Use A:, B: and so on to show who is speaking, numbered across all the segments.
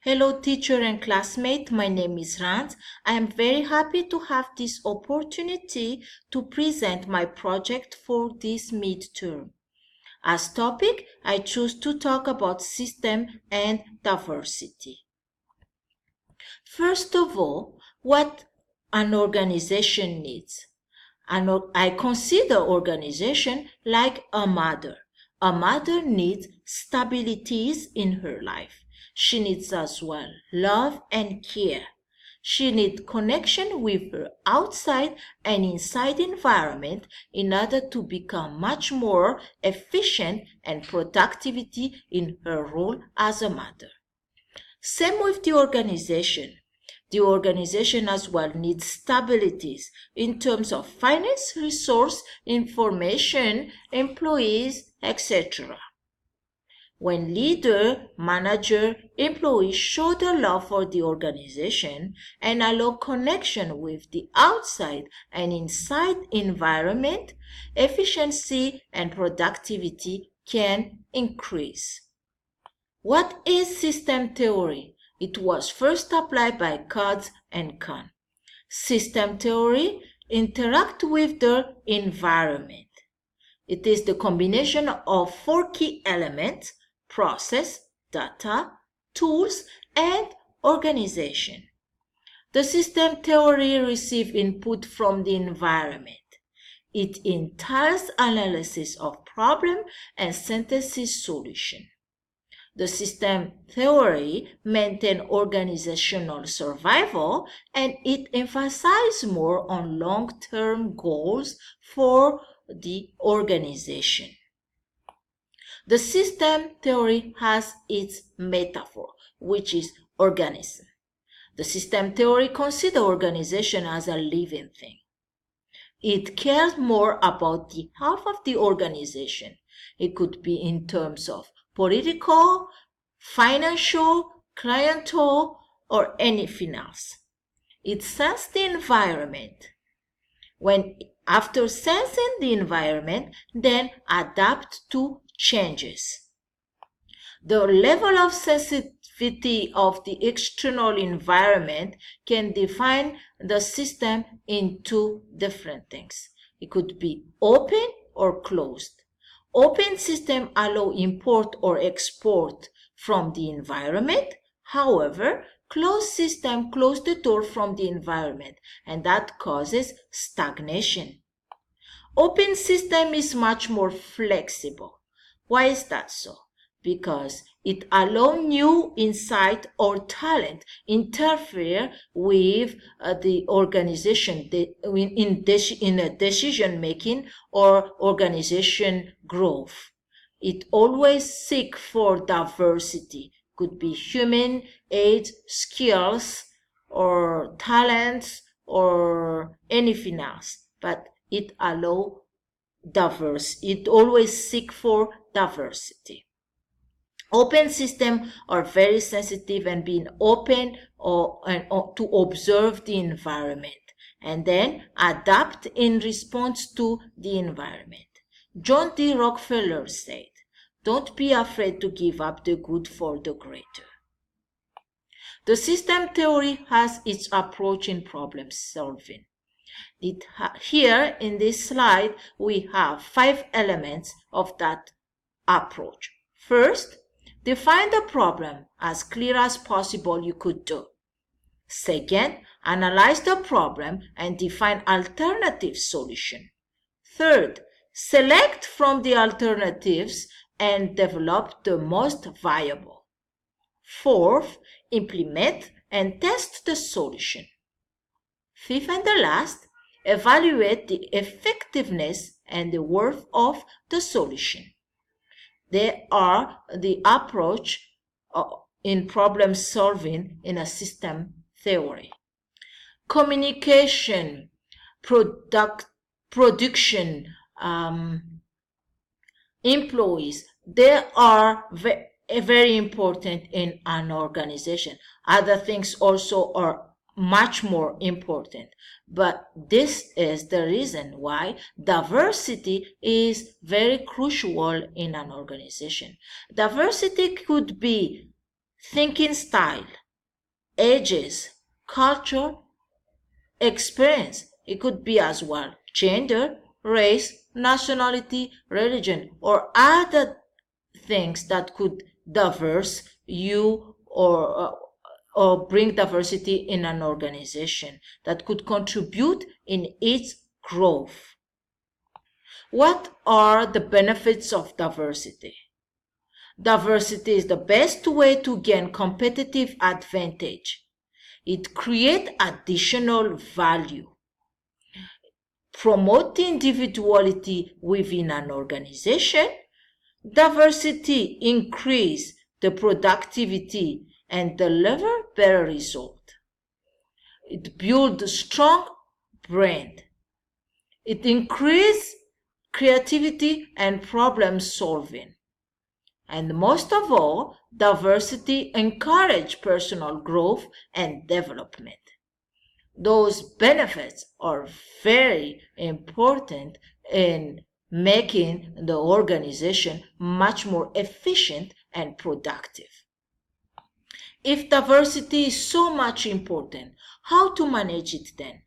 A: Hello, teacher and classmate. My name is Rand. I am very happy to have this opportunity to present my project for this midterm. As topic, I choose to talk about system and diversity. First of all, what an organization needs. I consider organization like a mother. A mother needs stabilities in her life. She needs as well love and care. She needs connection with her outside and inside environment in order to become much more efficient and productivity in her role as a mother. Same with the organization. The organization as well needs stabilities in terms of finance, resource, information, employees, etc. When leader, manager, employees show their love for the organization and allow connection with the outside and inside environment, efficiency and productivity can increase. What is system theory? It was first applied by Katz and Kahn. System theory interacts with the environment. It is the combination of 4 key elements: process, data, tools, and organization. The system theory receives input from the environment. It entails analysis of problem and synthesis solution. The system theory maintains organizational survival and it emphasizes more on long-term goals for the organization. The system theory has its metaphor, which is organism. The system theory considers organization as a living thing. It cares more about the health of the organization. It could be in terms of political, financial, clientele, or anything else. It senses the environment. After sensing the environment, then adapt to changes. The level of sensitivity of the external environment can define the system into different things. It could be open or closed. Open system allow import or export from the environment. However, closed system close the door from the environment, and that causes stagnation. Open system is much more flexible. Why is that so? Because it allows new insight or talent interfere with the organization in a decision making or organization growth. It always seeks for diversity. Could be human, age, skills, or talents, or anything else. But it allows it always seeks for diversity. Open systems are very sensitive and being open to observe the environment and then adapt in response to the environment. John D. Rockefeller said, "Don't be afraid to give up the good for the greater." The system theory has its approach in problem solving. Here in this slide, we have 5 elements of that approach. First, define the problem as clear as possible you could do. Second, analyze the problem and define alternative solution. Third, select from the alternatives and develop the most viable. Fourth, implement and test the solution. Fifth and the last, evaluate the effectiveness and the worth of the solution. They are the approach in problem solving in a system theory. Communication, production, employees, they are very important in an organization. Other things also are much more important. But this is the reason why diversity is very crucial in an organization. Diversity could be thinking style, ages, culture, experience. It could be as well gender, race, nationality, religion, or other things that could diverse you or bring diversity in an organization that could contribute in its growth. What are the benefits of diversity? Diversity is the best way to gain competitive advantage. It creates additional value. Promote individuality within an organization. Diversity increase the productivity and deliver better result. It builds a strong brand. It increases creativity and problem solving. And most of all, diversity encourages personal growth and development. Those benefits are very important in making the organization much more efficient and productive. If diversity is so much important, how to manage it then?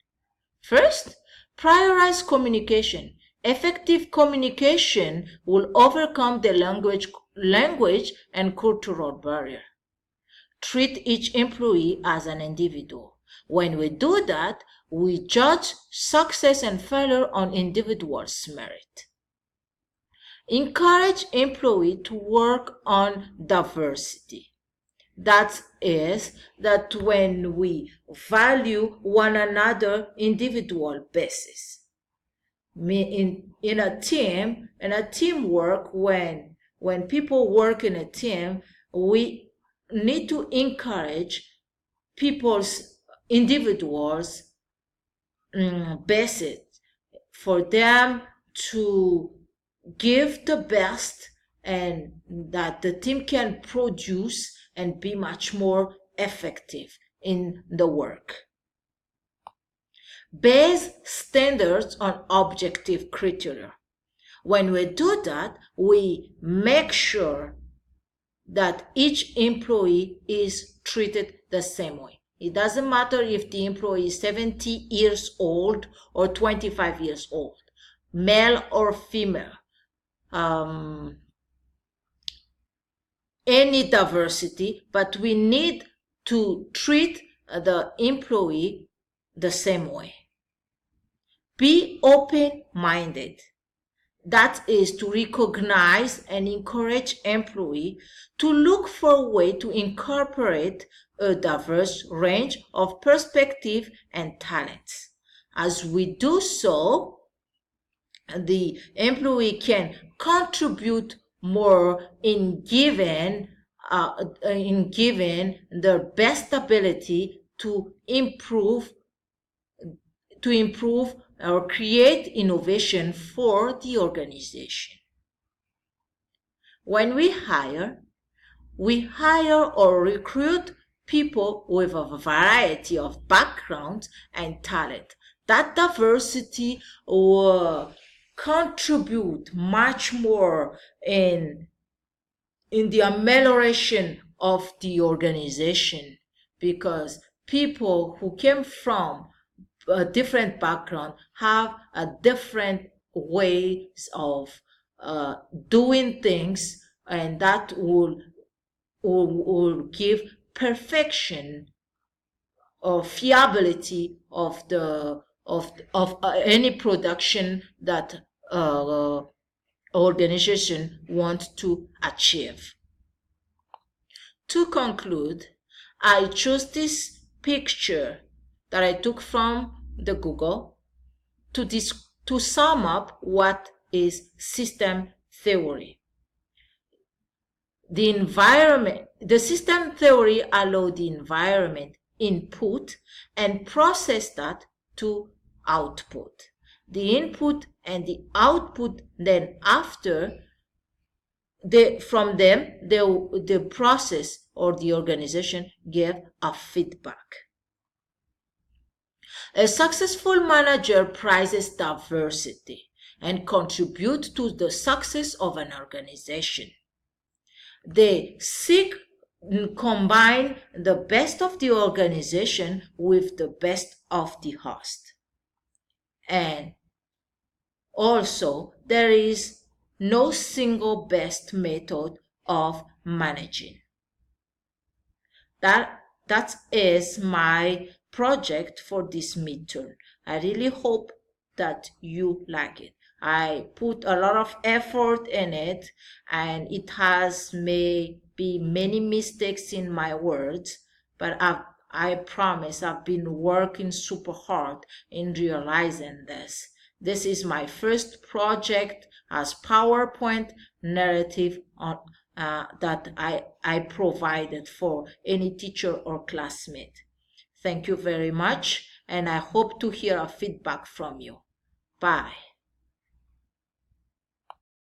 A: First, prioritize communication. Effective communication will overcome the language and cultural barrier. Treat each employee as an individual. When we do that, we judge success and failure on individuals' merit. Encourage employees to work on diversity. That is, that when we value one another individual basis. In a team, in a teamwork, when people work in a team, we need to encourage individuals basis for them to give the best and that the team can produce and be much more effective in the work. Base standards on objective criteria. When we do that, we make sure that each employee is treated the same way. It doesn't matter if the employee is 70 years old or 25 years old, male or female. Any diversity, but we need to treat the employee the same way. Be open-minded. That is to recognize and encourage employees to look for a way to incorporate a diverse range of perspective and talents. As we do so, the employee can contribute more in giving their best ability to improve or create innovation for the organization. When we hire or recruit people with a variety of backgrounds and talent. That diversity will contribute much more in the amelioration of the organization, because people who came from a different background have a different ways of doing things, and that will give perfection or fiability of any production that organization wants to achieve. To conclude, I chose this picture that I took from the Google to sum up what is system theory. The system theory allows the environment input and process that to output. The input and the output, then after from them, the process or the organization give a feedback. A successful manager prizes diversity and contributes to the success of an organization. They seek combine the best of the organization with the best of the host. And also, there is no single best method of managing. That is my project for this midterm. I really hope that you like it. I put a lot of effort in it, and it has maybe many mistakes in my words, but I promise I've been working super hard in realizing this. This is my first project as PowerPoint narrative that I provided for any teacher or classmate. Thank you very much, and I hope to hear a feedback from you. Bye.